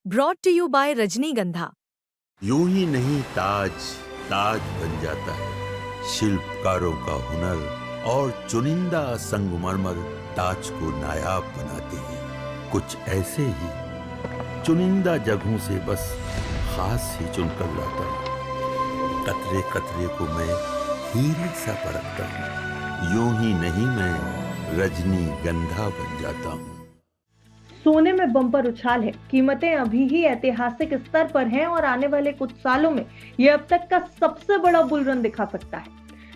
Brought to you bye रजनीगंधा। यूं ही नहीं ताज ताज बन जाता है। शिल्पकारों का हुनर और चुनिंदा संगमरमर ताज को नायाब बनाते हैं। कुछ ऐसे ही चुनिंदा जगहों से बस खास ही चुनकर लाता हूँ। कतरे कतरे को मैं हीरे सा परखता हूँ। यूं ही नहीं मैं रजनीगंधा बन जाता हूँ। सोने में बम्पर उछाल है। कीमतें अभी ही ऐतिहासिक स्तर पर हैं और आने वाले कुछ सालों में यह अब तक का सबसे बड़ा बुल रन दिखा सकता है।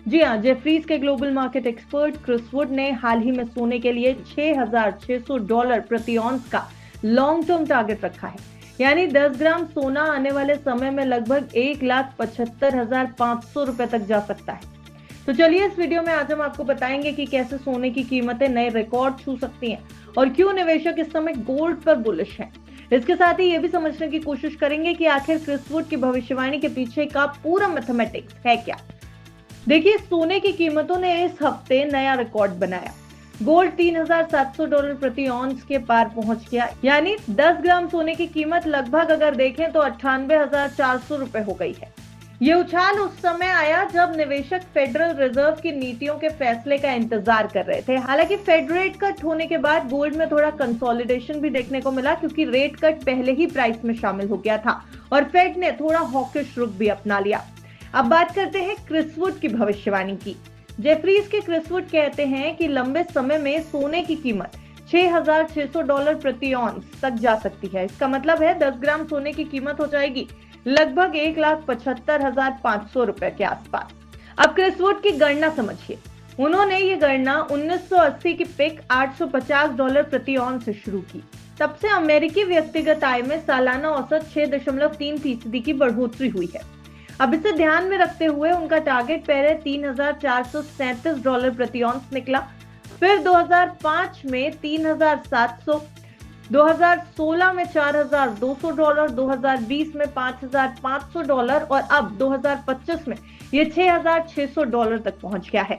जी हां, जेफरीज के global market expert Chris Wood ने हाल ही में सोने के लिए $6,600 प्रति ऑन्स का लॉन्ग टर्म टारगेट रखा है। यानी 10 ग्राम सोना आने वाले समय में लगभग 1,75,500 रुपए तक जा सकता है। तो चलिए इस वीडियो में आज हम आपको बताएंगे कि कैसे सोने की कीमतें नए रिकॉर्ड छू सकती हैं और क्यों निवेशक इस समय गोल्ड पर बुलिश हैं। इसके साथ ही ये भी समझने की कोशिश करेंगे कि आखिर क्रिस वुड की भविष्यवाणी के पीछे का पूरा मैथमेटिक्स है क्या। देखिए, सोने की कीमतों ने इस हफ्ते नया रिकॉर्ड बनाया। गोल्ड $3,700 प्रति ऑन्स के पार पहुंच गया। यानी 10 ग्राम सोने की कीमत लगभग अगर देखें तो 98,400 रुपए हो गई है। ये उछाल उस समय आया जब निवेशक फेडरल रिजर्व की नीतियों के फैसले का इंतजार कर रहे थे। हालांकि फेड रेट कट होने के बाद गोल्ड में थोड़ा कंसोलिडेशन भी देखने को मिला, क्योंकि रेट कट पहले ही प्राइस में शामिल हो गया था और फेड ने थोड़ा हॉकिश रुख भी अपना लिया। अब बात करते हैं क्रिस वुड की भविष्यवाणी की। जेफरीज के क्रिस वुड कहते हैं कि लंबे समय में सोने की कीमत $6,600 प्रति ऑन्स तक जा सकती है। इसका मतलब है 10 ग्राम सोने की कीमत हो जाएगी लगभग 1,75,500 रुपए के आसपास। अब क्रिस वुड की गणना समझिए। उन्होंने ये गणना 1980 की पिक $850 प्रति ऑन्स से शुरू की। तब से अमेरिकी व्यक्तिगत आय में सालाना औसत 6.3% की बढ़ोतरी हुई है। अब इसे ध्यान में रखते हुए उनका टारगेट पहले $3,437 प्रति ऑन्स निकला, फिर 2005 में 3,700, 2016 में $4,200, 2020 में $5,500 और अब 2025 में ये $6,600 तक पहुंच गया है।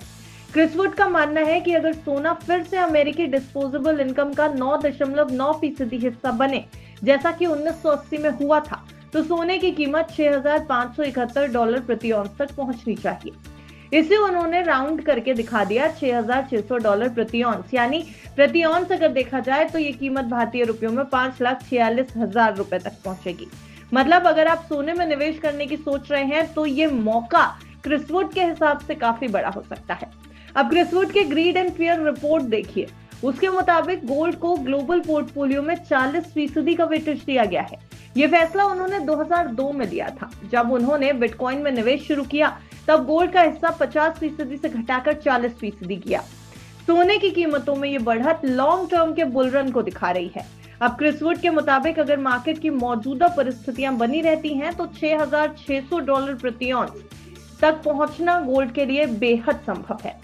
क्रिस वुड का मानना है कि अगर सोना फिर से अमेरिकी डिस्पोजेबल इनकम का 9.9% हिस्सा बने, जैसा कि 1980 में हुआ था, तो सोने की कीमत $6,571 प्रति ऑन्स तक पहुंचनी चाहिए। इसे उन्होंने राउंड करके दिखा दिया $6,600 प्रति ऑन्स। यानी प्रति ऑन्स अगर देखा जाए तो ये कीमत भारतीय रुपयों में 5,46,000 रुपए तक पहुंचेगी। मतलब अगर आप सोने में निवेश करने की सोच रहे हैं तो ये मौका क्रिस वुड के हिसाब से काफी बड़ा हो सकता है। अब क्रिस वुड के ग्रीड एंड फियर रिपोर्ट देखिए। उसके मुताबिक गोल्ड को ग्लोबल पोर्टफोलियो में 40% का वेटेज दिया गया है। ये फैसला उन्होंने 2002 में लिया था। जब उन्होंने बिटकॉइन में निवेश शुरू किया तब गोल्ड का हिस्सा 50% से घटाकर 40% किया। सोने की कीमतों में ये बढ़त लॉन्ग टर्म के बुल रन को दिखा रही है। अब क्रिस वुड के मुताबिक अगर मार्केट की मौजूदा परिस्थितियां बनी रहती हैं तो $6,600 प्रति ऑन्स तक पहुंचना गोल्ड के लिए बेहद संभव है।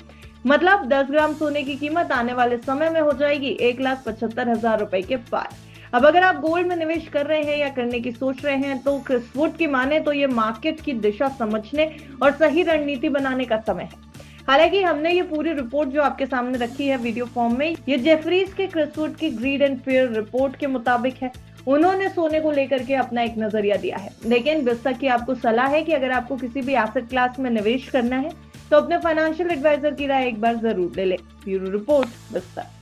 मतलब 10 ग्राम सोने की कीमत आने वाले समय में हो जाएगी 1,75,000 रुपए के पार। अब अगर आप गोल्ड में निवेश कर रहे हैं या करने की सोच रहे हैं तो क्रिस वुड की माने तो ये मार्केट की दिशा समझने और सही रणनीति बनाने का समय है। हालांकि हमने ये पूरी रिपोर्ट जो आपके सामने रखी है वीडियो फॉर्म में, ये जेफरीज के क्रिस वुड की ग्रीड एंड फियर रिपोर्ट के मुताबिक है। उन्होंने सोने को लेकर के अपना एक नजरिया दिया है। लेकिन बिस्तर की आपको सलाह है कि अगर आपको किसी भी एसेट क्लास में निवेश करना है तो अपने फाइनेंशियल एडवाइजर की राय एक बार जरूर ले लें। ब्यूरो रिपोर्ट, बिस्तर।